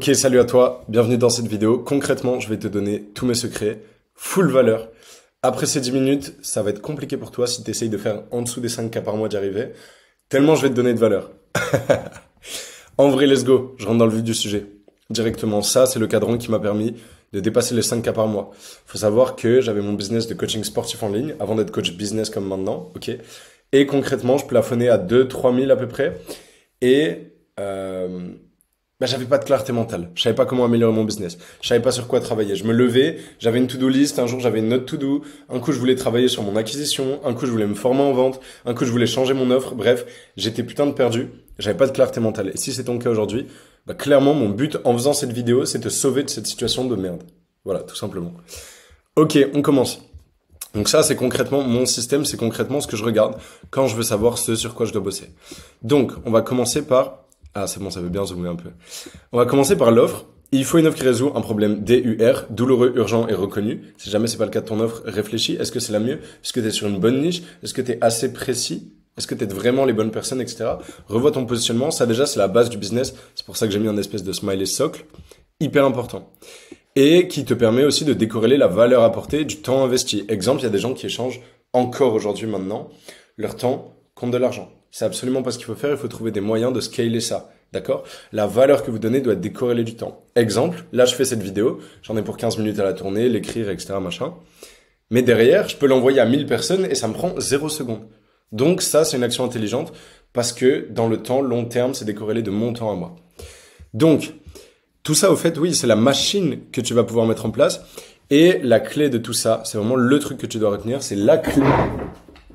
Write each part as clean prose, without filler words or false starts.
Ok, salut à toi, bienvenue dans cette vidéo. Concrètement, je vais te donner tous mes secrets, full valeur. Après ces 10 minutes, ça va être compliqué pour toi si tu essayes de faire en dessous des 5K par mois d'y arriver, tellement je vais te donner de valeur. En vrai, let's go, je rentre dans le vif du sujet. Directement, ça, c'est le cadran qui m'a permis de dépasser les 5K par mois. Faut savoir que j'avais mon business de coaching sportif en ligne, avant d'être coach business comme maintenant, ok. Et concrètement, je plafonnais à 2-3 000 à peu près. Et j'avais pas de clarté mentale. Je savais pas comment améliorer mon business. Je savais pas sur quoi travailler. Je me levais, j'avais une to-do list, un jour j'avais une autre to-do, un coup je voulais travailler sur mon acquisition, un coup je voulais me former en vente, un coup je voulais changer mon offre. Bref, j'étais putain de perdu. J'avais pas de clarté mentale. Et si c'est ton cas aujourd'hui, clairement mon but en faisant cette vidéo, c'est te sauver de cette situation de merde. Voilà, tout simplement. Ok, on commence. Donc ça, c'est concrètement mon système, c'est concrètement ce que je regarde quand je veux savoir ce sur quoi je dois bosser. Donc, on va commencer par... Ah, c'est bon, ça veut bien zoomer un peu. On va commencer par l'offre. Il faut une offre qui résout un problème DUR, douloureux, urgent et reconnu. Si jamais c'est pas le cas de ton offre, réfléchis. Est-ce que c'est la mieux? Est-ce que tu es sur une bonne niche? Est-ce que tu es assez précis? Est-ce que tu aides vraiment les bonnes personnes, etc. Revois ton positionnement. Ça, déjà, c'est la base du business. C'est pour ça que j'ai mis un espèce de smiley socle. Hyper important. Et qui te permet aussi de décorréler la valeur apportée du temps investi. Exemple, il y a des gens qui échangent encore aujourd'hui, maintenant, leur temps contre de l'argent. C'est absolument pas ce qu'il faut faire, il faut trouver des moyens de scaler ça, d'accord? La valeur que vous donnez doit être décorrélée du temps. Exemple, là je fais cette vidéo, j'en ai pour 15 minutes à la tourner, l'écrire, etc. machin. Mais derrière, je peux l'envoyer à 1000 personnes et ça me prend 0 seconde. Donc ça, c'est une action intelligente parce que dans le temps, long terme, c'est décorrélé de mon temps à moi. Donc, tout ça, au fait, oui, c'est la machine que tu vas pouvoir mettre en place. Et la clé de tout ça, c'est vraiment le truc que tu dois retenir, c'est la clé.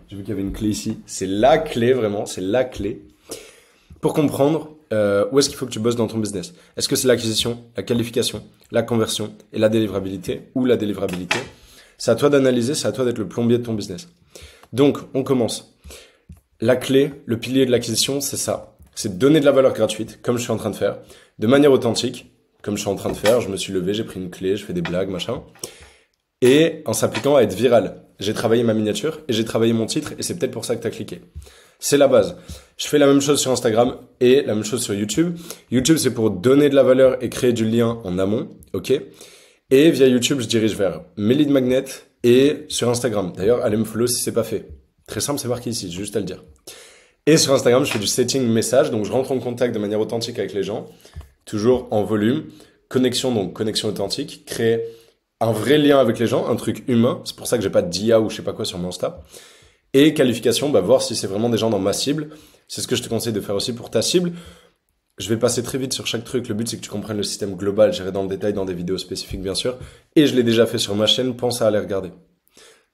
J'ai vu qu'il y avait une clé ici. C'est la clé, vraiment, c'est la clé pour comprendre où est-ce qu'il faut que tu bosses dans ton business. Est-ce que c'est l'acquisition, la qualification, la conversion et la délivrabilité ou la délivrabilité? C'est à toi d'analyser, c'est à toi d'être le plombier de ton business. Donc, on commence. La clé, le pilier de l'acquisition, c'est ça. C'est donner de la valeur gratuite, comme je suis en train de faire, de manière authentique, comme je suis en train de faire. Je me suis levé, j'ai pris une clé, je fais des blagues, machin. Et en s'appliquant à être viral. J'ai travaillé ma miniature et j'ai travaillé mon titre et c'est peut-être pour ça que tu as cliqué. C'est la base. Je fais la même chose sur Instagram et la même chose sur YouTube. YouTube, c'est pour donner de la valeur et créer du lien en amont, ok? Et via YouTube, je dirige vers mes lead magnets et sur Instagram. D'ailleurs, allez me follow si c'est pas fait. Très simple, c'est marqué ici, j'ai juste à le dire. Et sur Instagram, je fais du setting message, donc je rentre en contact de manière authentique avec les gens, toujours en volume. Connexion, donc connexion authentique, créer un vrai lien avec les gens, un truc humain. C'est pour ça que j'ai pas d'IA ou je sais pas quoi sur mon Insta. Et qualification, voir si c'est vraiment des gens dans ma cible. C'est ce que je te conseille de faire aussi pour ta cible. Je vais passer très vite sur chaque truc. Le but, c'est que tu comprennes le système global. J'irai dans le détail dans des vidéos spécifiques, bien sûr. Et je l'ai déjà fait sur ma chaîne. Pense à aller regarder.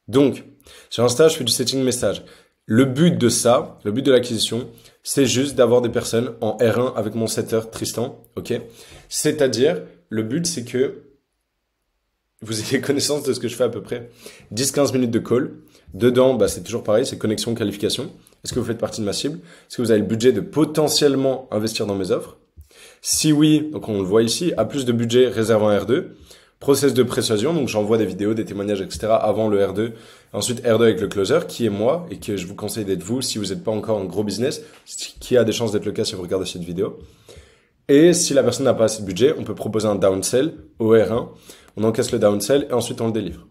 Donc, sur Insta, je fais du setting message. Le but de ça, le but de l'acquisition, c'est juste d'avoir des personnes en R1 avec mon setter Tristan. Ok? C'est-à-dire, le but, c'est que vous ayez connaissance de ce que je fais à peu près. 10-15 minutes de call. Dedans, c'est toujours pareil, c'est connexion, qualification. Est-ce que vous faites partie de ma cible? Est-ce que vous avez le budget de potentiellement investir dans mes offres? Si oui, donc on le voit ici, à plus de budget, réserve un R2. Process de persuasion, donc j'envoie des vidéos, des témoignages, etc. avant le R2. Ensuite, R2 avec le closer, qui est moi, et que je vous conseille d'être vous si vous n'êtes pas encore un gros business, qui a des chances d'être le cas si vous regardez cette vidéo. Et si la personne n'a pas assez de budget, on peut proposer un downsell au R1. On encaisse le downsell et ensuite on le délivre.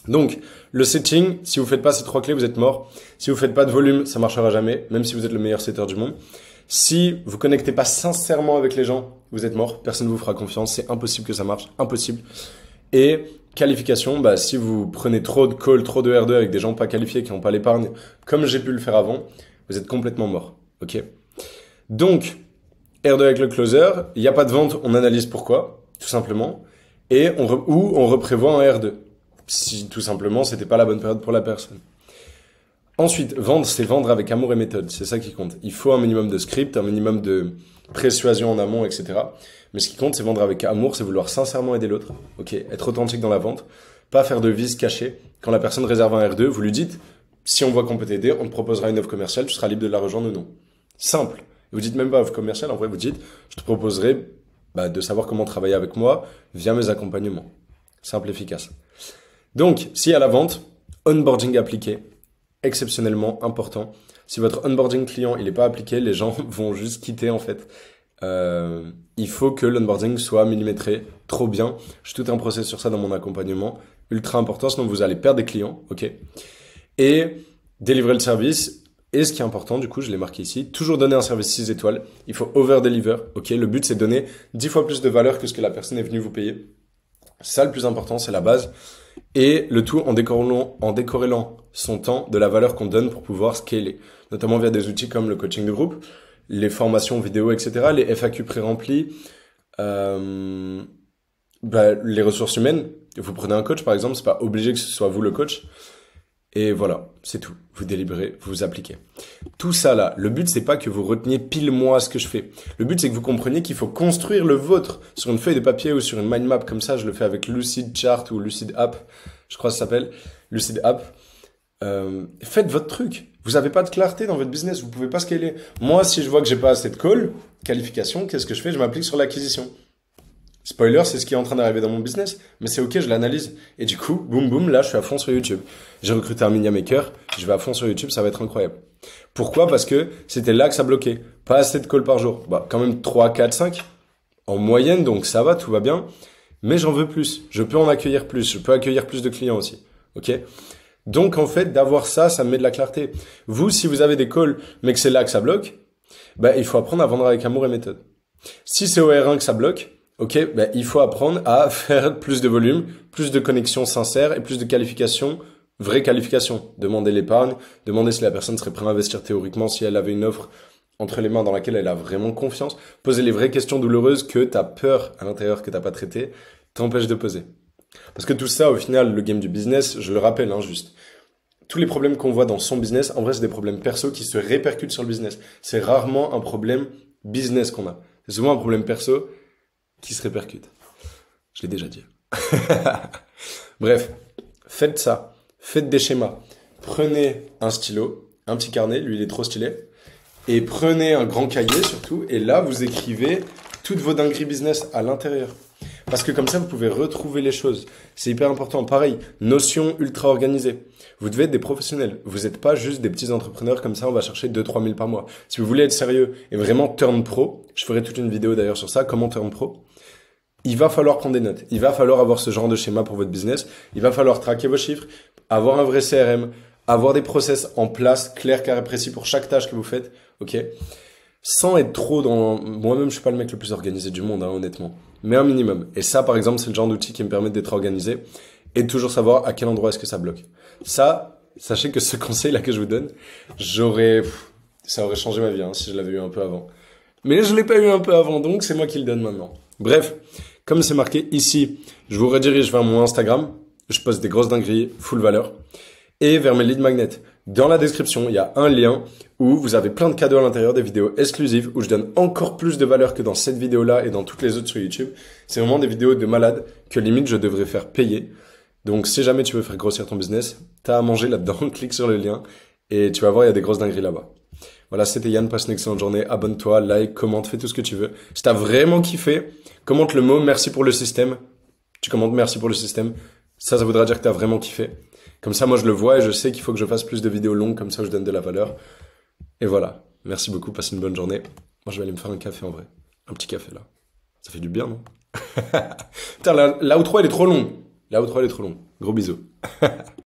Donc, le setting, si vous faites pas ces 3 clés, vous êtes mort. Si vous faites pas de volume, ça marchera jamais, même si vous êtes le meilleur setter du monde. Si vous connectez pas sincèrement avec les gens, vous êtes mort. Personne ne vous fera confiance. C'est impossible que ça marche. Impossible. Et qualification, si vous prenez trop de calls, trop de R2 avec des gens pas qualifiés qui n'ont pas l'épargne, comme j'ai pu le faire avant, vous êtes complètement mort. Ok? Donc, R2 avec le closer, il n'y a pas de vente, on analyse pourquoi, tout simplement. Et on reprévoit un R2. Si tout simplement, c'était pas la bonne période pour la personne. Ensuite, vendre, c'est vendre avec amour et méthode. C'est ça qui compte. Il faut un minimum de script, un minimum de persuasion en amont, etc. Mais ce qui compte, c'est vendre avec amour, c'est vouloir sincèrement aider l'autre. Ok, être authentique dans la vente. Pas faire de vis cachée. Quand la personne réserve un R2, vous lui dites, si on voit qu'on peut t'aider, on te proposera une offre commerciale, tu seras libre de la rejoindre ou non. Simple. Vous dites même pas offre commerciale, en vrai, vous dites, je te proposerai de savoir comment travailler avec moi via mes accompagnements. Simple, efficace. Donc, si à la vente, onboarding appliqué, exceptionnellement important. Si votre onboarding client il n'est pas appliqué, les gens vont juste quitter en fait. il faut que l'onboarding soit millimétré trop bien. J'ai tout un process sur ça dans mon accompagnement, ultra important, sinon vous allez perdre des clients, ok? Et délivrer le service. Et ce qui est important, du coup, je l'ai marqué ici, toujours donner un service 6 étoiles. Il faut over-deliver, ok? Le but, c'est de donner 10 fois plus de valeur que ce que la personne est venue vous payer. C'est ça le plus important, c'est la base. Et le tout en décorrélant son temps de la valeur qu'on donne pour pouvoir scaler. Notamment via des outils comme le coaching de groupe, les formations vidéo, etc., les FAQ pré-remplis, les ressources humaines. Vous prenez un coach, par exemple, c'est pas obligé que ce soit vous le coach. Et voilà, c'est tout. Vous délibérez, vous appliquez. Tout ça là, le but c'est pas que vous reteniez pile moi ce que je fais. Le but c'est que vous compreniez qu'il faut construire le vôtre sur une feuille de papier ou sur une mind map comme ça. Je le fais avec Lucid Chart ou Lucid App, je crois que ça s'appelle Lucid App. Faites votre truc. Vous n'avez pas de clarté dans votre business, vous pouvez pas scaler. Moi, si je vois que j'ai pas assez de qualification, qu'est-ce que je fais? Je m'applique sur l'acquisition. Spoiler, c'est ce qui est en train d'arriver dans mon business, mais c'est ok, je l'analyse. Et du coup, boum boum, là, je suis à fond sur YouTube. J'ai recruté un media maker, je vais à fond sur YouTube, ça va être incroyable. Pourquoi? Parce que c'était là que ça bloquait. Pas assez de calls par jour. Bah, quand même 3, 4, 5 en moyenne, donc ça va, tout va bien. Mais j'en veux plus. Je peux en accueillir plus. Je peux accueillir plus de clients aussi. Ok? Donc, en fait, d'avoir ça, ça me met de la clarté. Vous, si vous avez des calls, mais que c'est là que ça bloque, bah, il faut apprendre à vendre avec amour et méthode. Si c'est au R1 que ça bloque, ok, ben, il faut apprendre à faire plus de volume, plus de connexions sincères et plus de qualifications, vraies qualifications. Demander l'épargne, demander si la personne serait prête à investir théoriquement, si elle avait une offre entre les mains dans laquelle elle a vraiment confiance. Poser les vraies questions douloureuses que t'as peur à l'intérieur, que t'as pas traitées, t'empêche de poser. Parce que tout ça, au final, le game du business, je le rappelle, hein, juste. Tous les problèmes qu'on voit dans son business, en vrai, c'est des problèmes perso qui se répercutent sur le business. C'est rarement un problème business qu'on a. C'est souvent un problème perso qui se répercute. Je l'ai déjà dit. Bref, faites ça. Faites des schémas. Prenez un stylo, un petit carnet, lui il est trop stylé, et prenez un grand cahier surtout, et là vous écrivez toutes vos dingueries business à l'intérieur. Parce que comme ça, vous pouvez retrouver les choses. C'est hyper important. Pareil, notion ultra organisée. Vous devez être des professionnels. Vous n'êtes pas juste des petits entrepreneurs comme ça, on va chercher 2-3 000 par mois. Si vous voulez être sérieux et vraiment turn pro, je ferai toute une vidéo d'ailleurs sur ça, comment turn pro, il va falloir prendre des notes. Il va falloir avoir ce genre de schéma pour votre business. Il va falloir traquer vos chiffres, avoir un vrai CRM, avoir des process en place, clairs, carrés, précis pour chaque tâche que vous faites. Ok? Sans être trop dans... Moi-même, je suis pas le mec le plus organisé du monde, hein, honnêtement. Mais un minimum. Et ça, par exemple, c'est le genre d'outil qui me permet d'être organisé et de toujours savoir à quel endroit est-ce que ça bloque. Ça, sachez que ce conseil-là que je vous donne, ça aurait changé ma vie, hein, si je l'avais eu un peu avant. Mais je l'ai pas eu un peu avant, donc c'est moi qui le donne maintenant. Bref, comme c'est marqué ici, je vous redirige vers mon Instagram. Je poste des grosses dingueries, full valeur. Et vers mes lead magnets. Dans la description, il y a un lien où vous avez plein de cadeaux à l'intérieur, des vidéos exclusives où je donne encore plus de valeur que dans cette vidéo-là et dans toutes les autres sur YouTube. C'est vraiment des vidéos de malade que limite je devrais faire payer. Donc si jamais tu veux faire grossir ton business, t'as à manger là-dedans, clique sur le lien et tu vas voir, il y a des grosses dingueries là-bas. Voilà, c'était Yann, passe une excellente journée, abonne-toi, like, commente, fais tout ce que tu veux. Si t'as vraiment kiffé, commente le mot merci pour le système. Tu commentes merci pour le système. Ça voudra dire que t'as vraiment kiffé. Comme ça, moi, je le vois et je sais qu'il faut que je fasse plus de vidéos longues, comme ça, je donne de la valeur. Et voilà. Merci beaucoup, passez une bonne journée. Moi, je vais aller me faire un café en vrai. Un petit café, là. Ça fait du bien, non? Putain, la outro, elle est trop longue. La outro, elle est trop longue. Gros bisous.